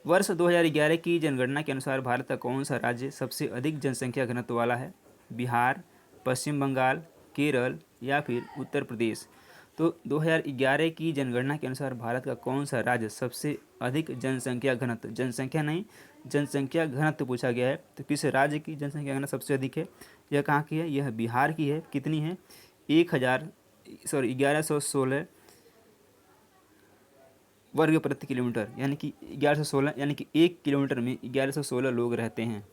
वर्ष 2011 की जनगणना के अनुसार भारत का कौन सा राज्य सबसे अधिक जनसंख्या घनत्व वाला है? बिहार, पश्चिम बंगाल, केरल या फिर उत्तर प्रदेश? तो 2011 की जनगणना के अनुसार भारत का कौन सा राज्य सबसे अधिक जनसंख्या घनत्व, जनसंख्या नहीं जनसंख्या घनत्व पूछा गया है, तो किस राज्य की जनसंख्या घनत्व सबसे अधिक है? यह कहाँ की है? यह बिहार की है। कितनी है? 1116 वर्ग प्रति किलोमीटर, यानी कि 1116, यानी कि 1 किलोमीटर में 1116 लोग रहते हैं।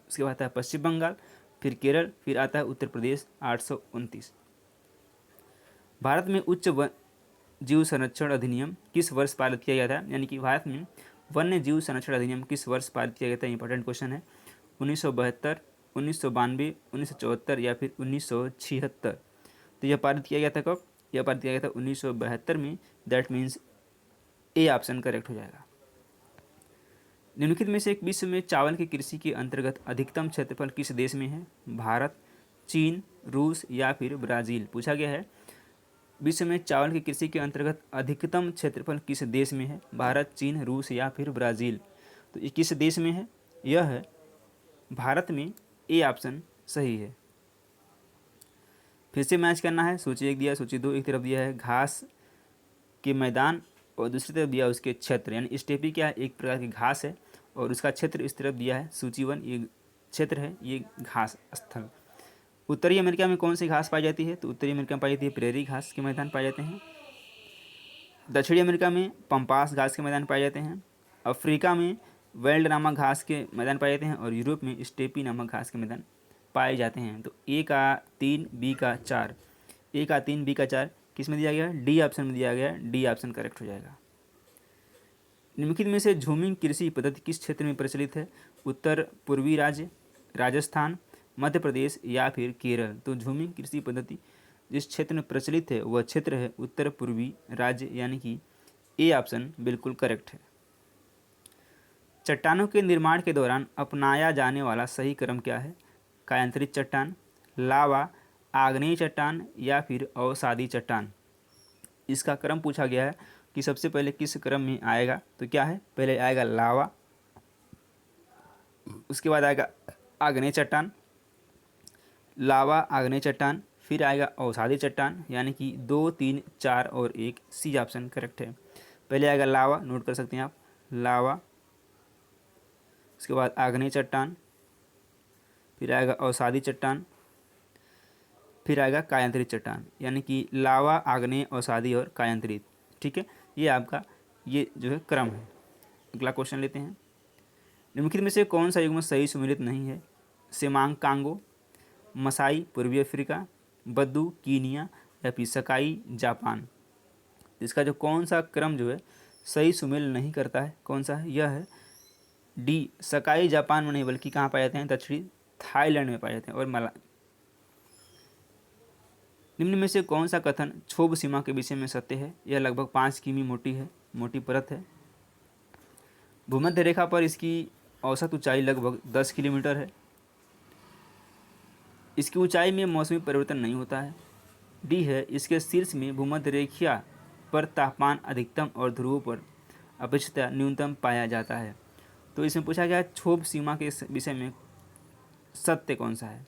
उसके बाद आता है पश्चिम बंगाल, फिर केरल, फिर आता है उत्तर प्रदेश 829। भारत में उच्च जीव संरक्षण अधिनियम किस वर्ष पारित किया गया था? यानी कि भारत में वन्य जीव संरक्षण अधिनियम किस वर्ष पारित किया गया था? इंपॉर्टेंट क्वेश्चन है। 1972, 1992, 1974 या फिर 1976? तो यह पारित किया गया था कब? यह पारित किया गया था 1972 में। That means A option correct हो जाएगा। निम्नलिखित में से एक विश्व में चावल की कृषि के अंतर्गत अधिकतम क्षेत्रफल किस देश में है? भारत, चीन, रूस या फिर ब्राज़ील? पूछा गया है विश्व में चावल की कृषि के अंतर्गत अधिकतम क्षेत्रफल किस देश में है? भारत, चीन, रूस या फिर ब्राज़ील? तो ये किस देश में है? यह है भारत में। ए ऑप्शन सही है। फिर से मैच करना है। सूची 1 दिया, सूची 2 एक तरफ दिया है घास के मैदान और दूसरी तरफ दिया उसके क्षेत्र, यानी स्टेपी क्या है? एक प्रकार की घास है और उसका क्षेत्र इस तरफ दिया है सूची 1, ये क्षेत्र है, ये घास स्थल। उत्तरी अमेरिका में कौन सी घास पाई जाती है? तो उत्तरी अमेरिका में पाई जाती है प्रेरी घास के मैदान पाए जाते हैं। दक्षिणी अमेरिका में पंपास घास के मैदान पाए जाते हैं। अफ्रीका में वेल्ड नामक घास के मैदान पाए जाते हैं और यूरोप में स्टेपी नामक घास के मैदान पाए जाते हैं। तो ए का 3, बी का 4, ए का 3, बी का 4 किस में दिया गया? डी ऑप्शन में दिया गया। डी ऑप्शन करेक्ट हो जाएगा। निम्नलिखित में से झूमिंग कृषि पद्धति किस क्षेत्र में प्रचलित है? उत्तर पूर्वी राज्य, राजस्थान, मध्य प्रदेश या फिर केरल? तो झूमिंग कृषि पद्धति जिस क्षेत्र में प्रचलित है वह क्षेत्र है उत्तर पूर्वी राज्य, यानी कि ए ऑप्शन बिल्कुल करेक्ट है। चट्टानों के निर्माण के दौरान अपनाया जाने वाला सही क्रम क्या है? कायांतरित चट्टान, लावा, आग्नेय चट्टान या फिर अवसादी चट्टान? इसका क्रम पूछा गया है कि सबसे पहले किस क्रम में आएगा। तो क्या है? पहले आएगा लावा, उसके बाद आएगा आग्नेय चट्टान, लावा, आग्नेय चट्टान, फिर आएगा अवसादी चट्टान, यानी कि 2, 3, 4 और 1। सी ऑप्शन करेक्ट है। पहले आएगा लावा, नोट कर सकते हैं आप, लावा, उसके बाद आग्नेय चट्टान, फिर आएगा अवसादी चट्टान, फिर आएगा कायांतरित चट्टान, यानी कि लावा, आग्नेय, अवसादी और कायांतरित। ठीक है, ये आपका ये जो है क्रम है। अगला क्वेश्चन लेते हैं। निम्नलिखित में से कौन सा युग्म सही सुमेलित नहीं है? सेमांग कांगो, मसाई पूर्वी अफ्रीका, बद्दू कीनिया या फिर सकाई जापान? इसका जो कौन सा क्रम जो है सही सुमेल नहीं करता है, कौन सा है? यह है डी, सकाई जापान में नहीं बल्कि कहाँ पाए जाते हैं? दक्षिणी थाईलैंड में पाए जाते हैं। और निम्न में से कौन सा कथन क्षोभ सीमा के विषय में सत्य है? यह लगभग 5 किमी मोटी है, मोटी परत है। भूमध्य रेखा पर इसकी औसत ऊंचाई लगभग 10 किलोमीटर है। इसकी ऊंचाई में मौसमी परिवर्तन नहीं होता है। डी है, इसके शीर्ष में भूमध्य रेखा पर तापमान अधिकतम और ध्रुवों पर अपेक्षाकृत न्यूनतम पाया जाता है। तो इसमें पूछा गया क्षोभ सीमा के विषय में सत्य कौन सा है?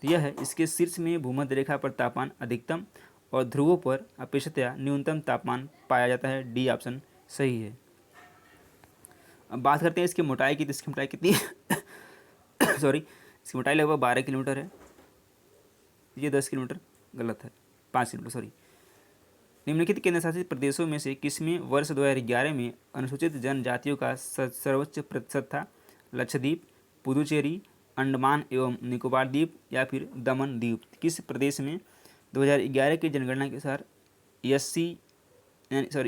तो यह है, इसके शीर्ष में भूमध्य रेखा पर तापमान अधिकतम और ध्रुवों पर अपेक्षाकृत न्यूनतम तापमान पाया जाता है। डी ऑप्शन सही है। अब बात करते हैं इसकी मोटाई की। तो इसकी मोटाई कितनी है? सॉरी, इसकी मोटाई लगभग 12 किलोमीटर है। ये 10 किलोमीटर गलत है, 5 किलोमीटर सॉरी। निम्नलिखित केंद्र शासित प्रदेशों में से किसमें वर्ष 2011 में अनुसूचित जनजातियों का सर्वोच्च प्रतिशत था? लक्षद्वीप, पुदुचेरी, अंडमान एवं निकोबार द्वीप या फिर दमन द्वीप? किस प्रदेश में 2011 की जनगणना के अनुसार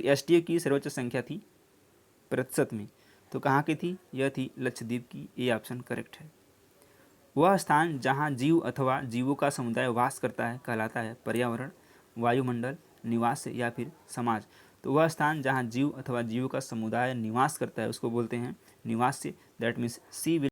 एसटी की सर्वोच्च संख्या थी प्रतिशत में? तो कहाँ की थी? यह थी लक्षद्वीप की। ए ऑप्शन करेक्ट है। वह स्थान जहाँ जीव अथवा जीवों का समुदाय वास करता है कहलाता है पर्यावरण, वायुमंडल, निवास या फिर समाज? तो वह स्थान जहाँ जीव अथवा जीवों का समुदाय निवास करता है उसको बोलते हैं निवास। That means C